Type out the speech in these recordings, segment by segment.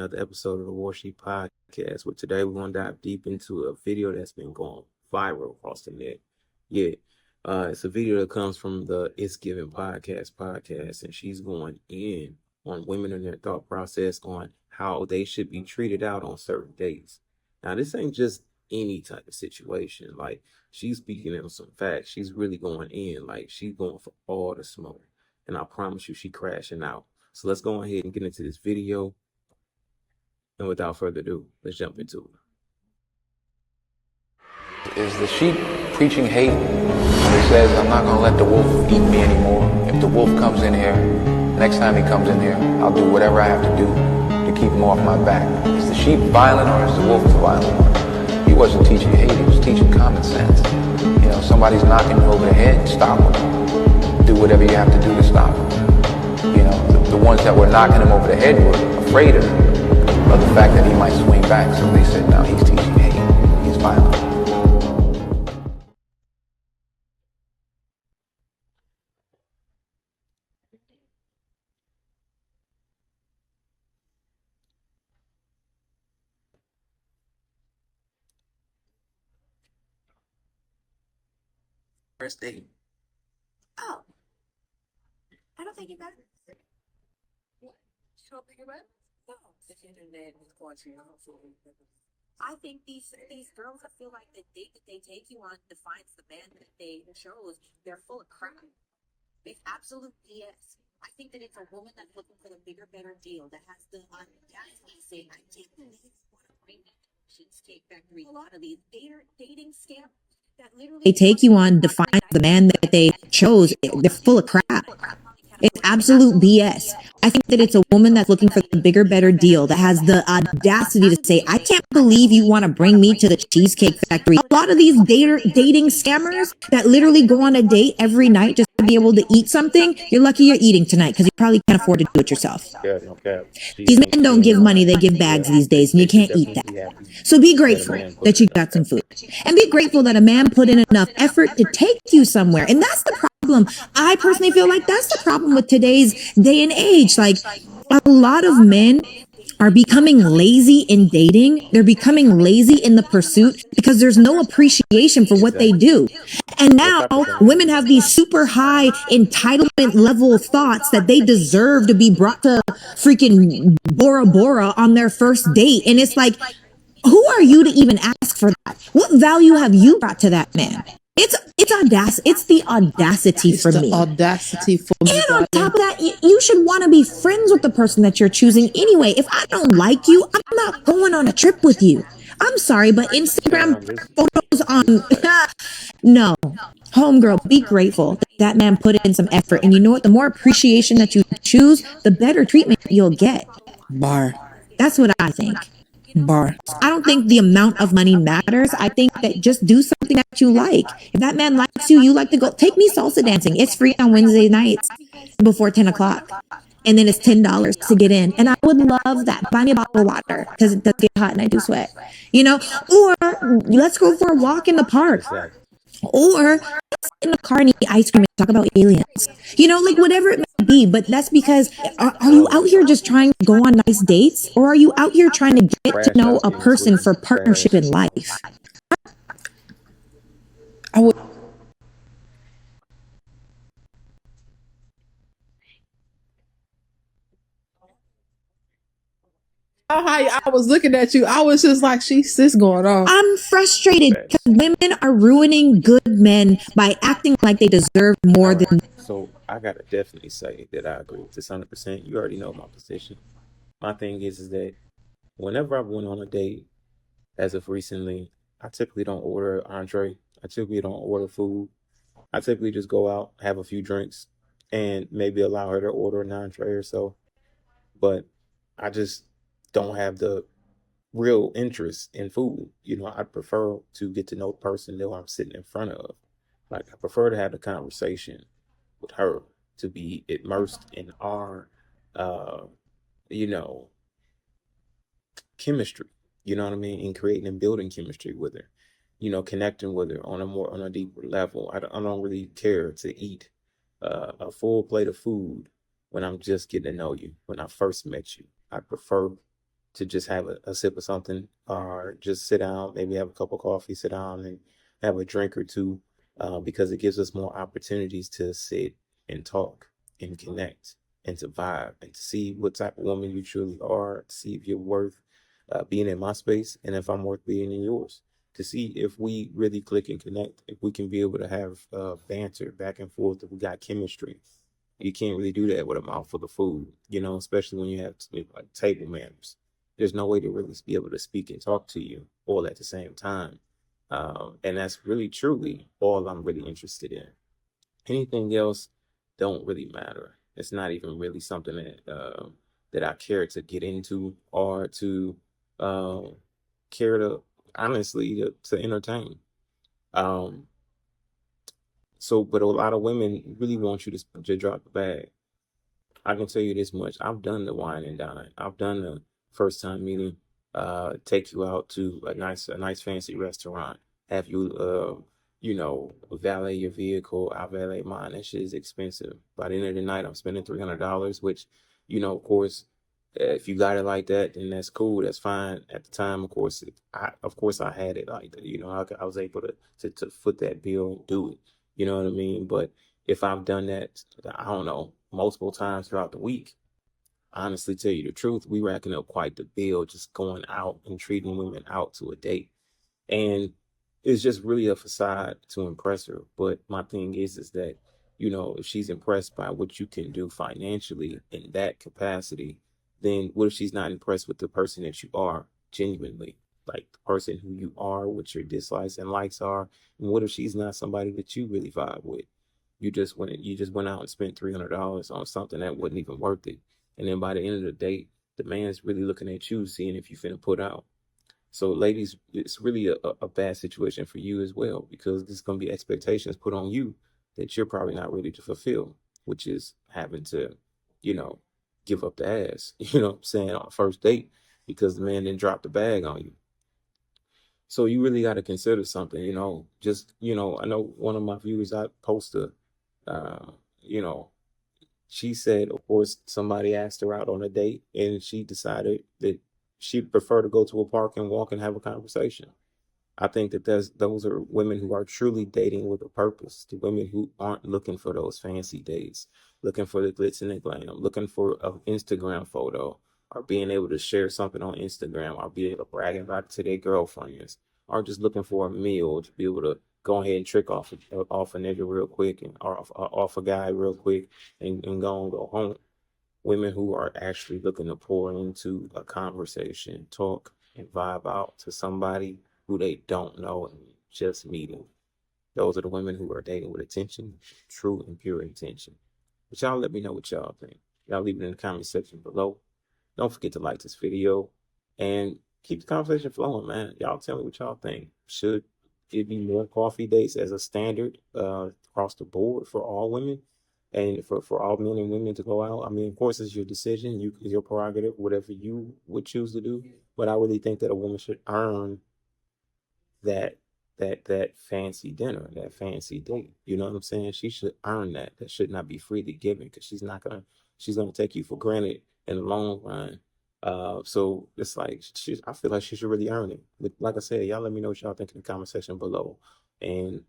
another episode of the Warsheep Podcast. Where today we're going to dive deep into a video that's been going viral across the net. It's a video that comes from the It's Given podcast, and she's going in on women and their thought process on how they should be treated out on certain dates. Now, this ain't just any type of situation. Like, she's speaking on some facts. She's really going in. Like, she's going for all the smoke. And I promise you, she crashing out. So let's go ahead and get into this video. And without further ado, let's jump into it. Is the sheep preaching hate? It says, I'm not going to let the wolf eat me anymore. If the wolf comes in here, next time he comes in here, I'll do whatever I have to do to keep him off my back. Is the sheep violent or is the wolf the violent one? He wasn't teaching hate, he was teaching common sense. You know, somebody's knocking you over the head, stop them. Do whatever you have to do to stop them. You know, the ones that were knocking him over the head were afraid of the fact that he might swing back. So they said, no, he's teaching hate. He's violent. first date. Oh, I don't think you got it. What? You don't think about it? No. The internet is going to I think these girls that feel like the date that they take you on defines the man that they chose. They're full of crap. It's absolute BS. I think that it's a woman that's looking for the bigger, better deal that has the audacity to say, I can't believe you want to bring me to Cheesecake Factory. A lot of these dating scams that literally they take you on defines the man that they chose. They're full of crap. It's absolute BS. I think that it's a woman that's looking for the bigger, better deal that has the audacity to say, I can't believe you want to bring me to the Cheesecake Factory. A lot of these dating scammers that literally go on a date every night just to be able to eat something, you're lucky you're eating tonight because you probably can't afford to do it yourself. These men don't give money, they give bags these days, and you can't eat that. So be grateful that you got some food. And be grateful that a man put in enough effort to take you somewhere. And that's the problem. I personally feel like that's the problem with today's day and age. Like, a lot of men are becoming lazy in dating. They're becoming lazy in the pursuit because there's no appreciation for what they do. And now women have these super high entitlement level thoughts that they deserve to be brought to freaking Bora Bora on their first date. And it's like, who are you to even ask for that? What value have you brought to that man? It's audacity. It's the audacity for me. Audacity for me. And on top of that, you should want to be friends with the person that you're choosing anyway. If I don't like you, I'm not going on a trip with you. I'm sorry, but Instagram photos on no. Homegirl, be grateful that man put in some effort. And you know what? The more appreciation that you choose, the better treatment you'll get. Bar. That's what I think. Bar. I don't think the amount of money matters. I think that just do something that you like. If that man likes you, you like to go. Take me salsa dancing. It's free on Wednesday nights before 10 o'clock. And then it's $10 to get in. And I would love that. Buy me a bottle of water because it does get hot and I do sweat. You know? Or let's go for a walk in the park. Or in the car and eat ice cream and talk about aliens. You know, like whatever it may be. But that's because are you out here just trying to go on nice dates? Or are you out here trying to get to know a person for partnership in life? I would. I was looking at you. I was just like, she's this going on. I'm frustrated because women are ruining good men by acting like they deserve more than. So I gotta definitely say that I agree with this 100%. You already know my position. My thing is that whenever I went on a date, as of recently, I typically don't order an entree. I typically don't order food. I typically just go out, have a few drinks, and maybe allow her to order an entree or so. But I just don't have the real interest in food. You know, I prefer to get to know the person that I'm sitting in front of. Like, I prefer to have the conversation with her, to be immersed in our, chemistry. You know what I mean? And creating and building chemistry with her. You know, connecting with her on a deeper level. I don't really care to eat a full plate of food when I'm just getting to know you. When I first met you, I prefer to just have a sip of something, or just sit down, maybe have a cup of coffee, sit down and have a drink or two, because it gives us more opportunities to sit and talk and connect and to vibe and to see what type of woman you truly are, to see if you're worth being in my space and if I'm worth being in yours, to see if we really click and connect, if we can be able to have banter back and forth, if we got chemistry. You can't really do that with a mouthful of food, especially when you have like table manners. There's no way to really be able to speak and talk to you all at the same time. And that's really truly all I'm really interested in. Anything else don't really matter. It's not even really something that I care to get into or to uh, care to honestly to entertain. Um, so, but a lot of women really want you to drop the bag. I can tell you this much. I've done the wine and dine. I've done the first time meeting, take you out to a nice fancy restaurant, have you valet your vehicle. I valet mine. That shit is expensive. By the end of the night, I'm spending $300, which, of course, if you got it like that, then that's cool. That's fine. At the time, of course I had it like that. I was able to foot that bill and do it. You know what I mean? But if I've done that, I don't know, multiple times throughout the week, honestly, tell you the truth, we racking up quite the bill just going out and treating women out to a date. And it's just really a facade to impress her. But my thing is that, if she's impressed by what you can do financially in that capacity, then what if she's not impressed with the person that you are genuinely? Like the person who you are, what your dislikes and likes are, and what if she's not somebody that you really vibe with? You just went out and spent $300 on something that wasn't even worth it. And then by the end of the day, the man's really looking at you, seeing if you finna put out. So, ladies, it's really a bad situation for you as well, because there's going to be expectations put on you that you're probably not ready to fulfill, which is having to, you know, give up the ass, what I'm saying, on a first date because the man didn't drop the bag on you. So you really got to consider something, I know one of my viewers, I posted, uh, you know, she said, of course, somebody asked her out on a date and she decided that she'd prefer to go to a park and walk and have a conversation. I think that those are women who are truly dating with a purpose. The women who aren't looking for those fancy dates, looking for the glitz and the glam, looking for an Instagram photo, or being able to share something on Instagram, or be able to brag about it to their girlfriends, or just looking for a meal to be able to go ahead and trick off a nigga real quick and or off a guy real quick and go home. Women who are actually looking to pour into a conversation, talk, and vibe out to somebody who they don't know and just meeting. Those are the women who are dating with attention, true and pure intention. But y'all let me know what y'all think. Y'all leave it in the comment section below. Don't forget to like this video and keep the conversation flowing, man. Y'all tell me what y'all think. Should it be more coffee dates as a standard across the board for all women? And for all men and women to go out. I mean, of course, it's your decision. It's your prerogative, whatever you would choose to do. But I really think that a woman should earn that that fancy dinner, that fancy date. You know what I'm saying? She should earn that. That should not be freely given, because she's gonna take you for granted in the long run. So it's like I feel like she should really earn it. But like I said, y'all let me know what y'all think in the comment section below. And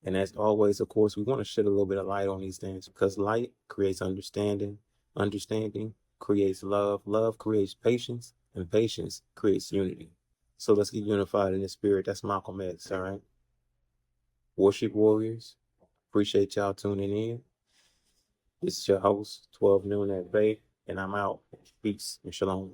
And as always, of course, we want to shed a little bit of light on these things, because light creates understanding, understanding creates love, love creates patience, and patience creates unity. So let's get unified in the spirit. That's Malcolm X, all right? Warsheep Warriors, appreciate y'all tuning in. This is your host, 12 Noon at Bay, and I'm out. Peace and shalom.